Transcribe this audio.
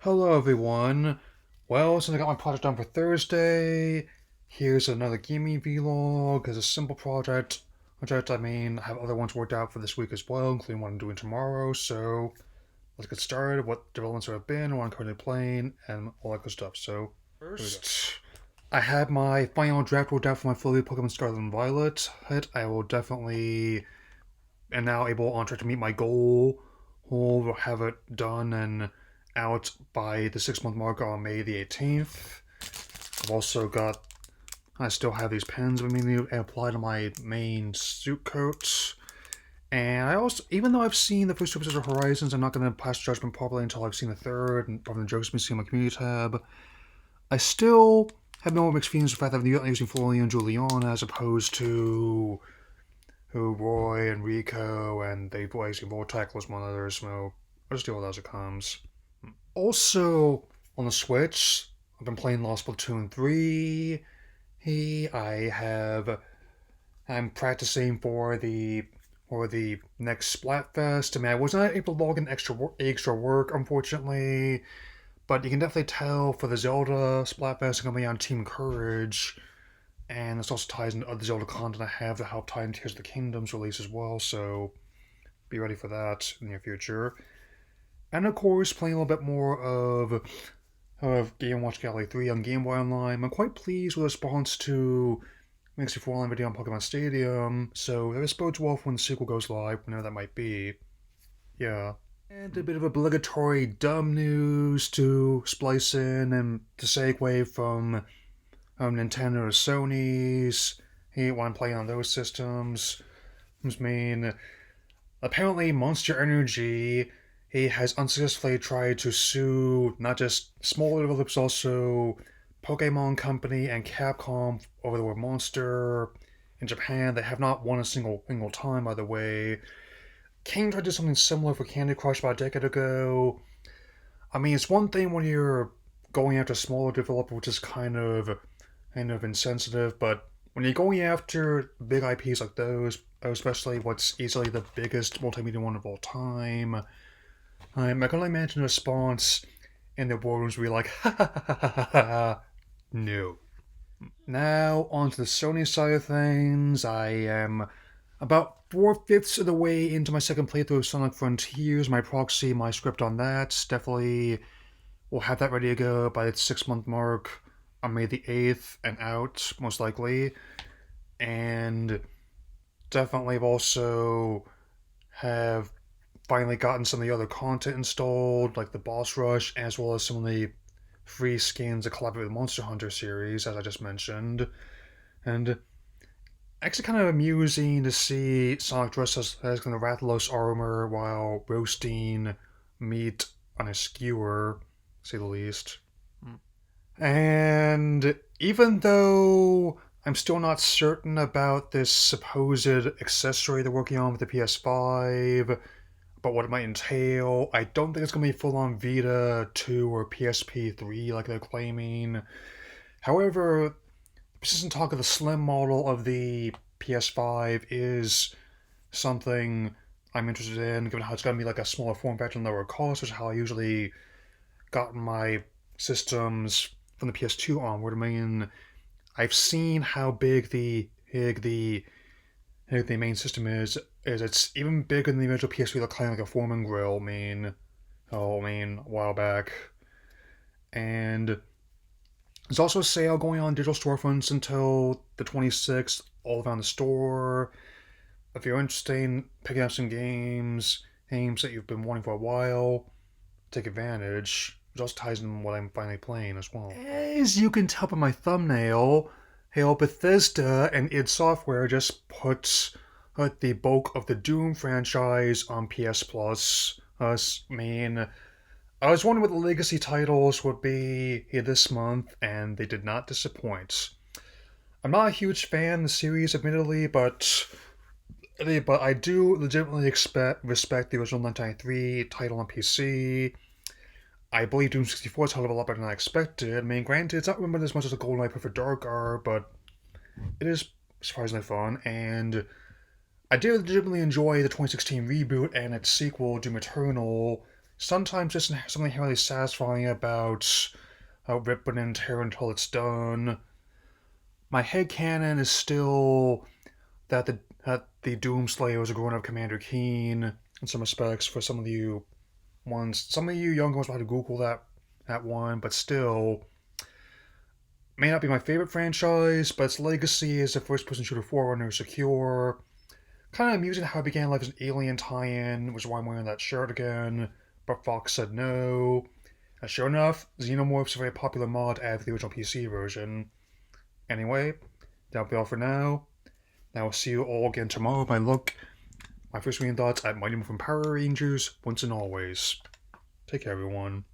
Hello everyone. Well, since I got my project done for Thursday, here's another gaming vlog. It's a simple project. I have other ones worked out for this week as well, including what I'm doing tomorrow. So let's get started. What developments there have been, what I'm currently playing, and all that good stuff. So first, I had my final draft worked out for my fully Pokemon Scarlet and Violet. I will definitely am now able on track to meet my goal. We'll have it done and out by the 6 month mark on May the 18th. I've also got, I still have these pens with me to apply to my main suit coat. And I also, even though I've seen the first two episodes of Horizons, I'm not going to pass judgment properly until I've seen the third, and from the jokes I've been seeing on my community tab. I still have no mixed feelings with the fact that I'm using Florian and Juliana as opposed to Roy and Rico, and they voice Vortex was one others, so I'll just deal with it as it comes. Also, on the Switch, I've been playing Lost Splatoon 3. I'm practicing for the next Splatfest. I mean, I was not able to log in extra work, unfortunately, but you can definitely tell for the Zelda Splatfest, I'm going to be on Team Courage, and this also ties into other Zelda content I have to help tie into Tears of the Kingdom's release as well, so be ready for that in the near future. And of course, playing a little bit more of Game Watch Gallery 3 on Game Boy Online. I'm quite pleased with the response to Mixie 4 Online video on Pokemon Stadium, so this bodes well for when the sequel goes live, whenever that might be. Yeah. And a bit of obligatory dumb news to splice in and to segue from Nintendo to Sony's. When I'm playing on those systems. I mean, apparently Monster Energy has unsuccessfully tried to sue not just smaller developers, also Pokemon Company and Capcom over the word monster. In Japan, they have not won a single time, by the way. King tried to do something similar for Candy Crush about a decade ago. I mean, it's one thing when you're going after smaller developers, which is kind of insensitive, but when you're going after big IPs like those, especially what's easily the biggest multimedia one of all time, I can only imagine the response in the boardrooms would be like, ha ha ha ha ha ha, no. Now, on to the Sony side of things. I am about four-fifths of the way into my second playthrough of Sonic Frontiers. My proxy, my script on that, definitely will have that ready to go by the 6 month mark on May the 8th and out, most likely. And definitely also have finally gotten some of the other content installed, like the Boss Rush, as well as some of the free skins that collaborate with Monster Hunter series, as I just mentioned. And actually kind of amusing to see Sonic dressed as kind of Rathalos armor while roasting meat on a skewer, to say the least. And even though I'm still not certain about this supposed accessory they're working on with the PS5, but what it might entail, I don't think it's going to be full on Vita 2 or PSP 3 like they're claiming. However, persistent talk of the slim model of the PS5 is something I'm interested in, given how it's going to be like a smaller form factor and lower cost, which is how I usually got my systems from the PS2 onward. I mean, I've seen how big the main system is. It's even bigger than the original PS3, like kind of like a Foreman grill. A while back, and there's also a sale going on digital storefronts until the 26th, all around the store. If you're interested in picking up some games that you've been wanting for a while, take advantage. It also ties in what I'm finally playing as well. As you can tell by my thumbnail, Bethesda and id Software just put the bulk of the Doom franchise on PS Plus. I mean, I was wondering what the legacy titles would be here this month, and they did not disappoint. I'm not a huge fan of the series, admittedly, but I do legitimately respect the original 1993 title on PC. I believe Doom 64 is held up a lot better than I expected. I mean, granted, it's not remembered as much as the GoldenEye Perfect Dark are, but it is surprisingly fun, and I did legitimately enjoy the 2016 reboot and its sequel, Doom Eternal, sometimes there's something really satisfying about ripping and tearing until it's done. My headcanon is still that the Doomslayer was a grown-up Commander Keen in some respects. For some of you younger ones might have to Google that one, but still, may not be my favorite franchise, but its legacy as a first-person shooter forerunner is secure. Kind of amusing how I began life as an Alien tie-in, which is why I'm wearing that shirt again. But Fox said no. And sure enough, Xenomorphs is a very popular mod added to the original PC version. Anyway, that'll be all for now. Now I'll see you all again tomorrow. My first reading thoughts at Mighty Morphin Power Rangers, once and always. Take care, everyone.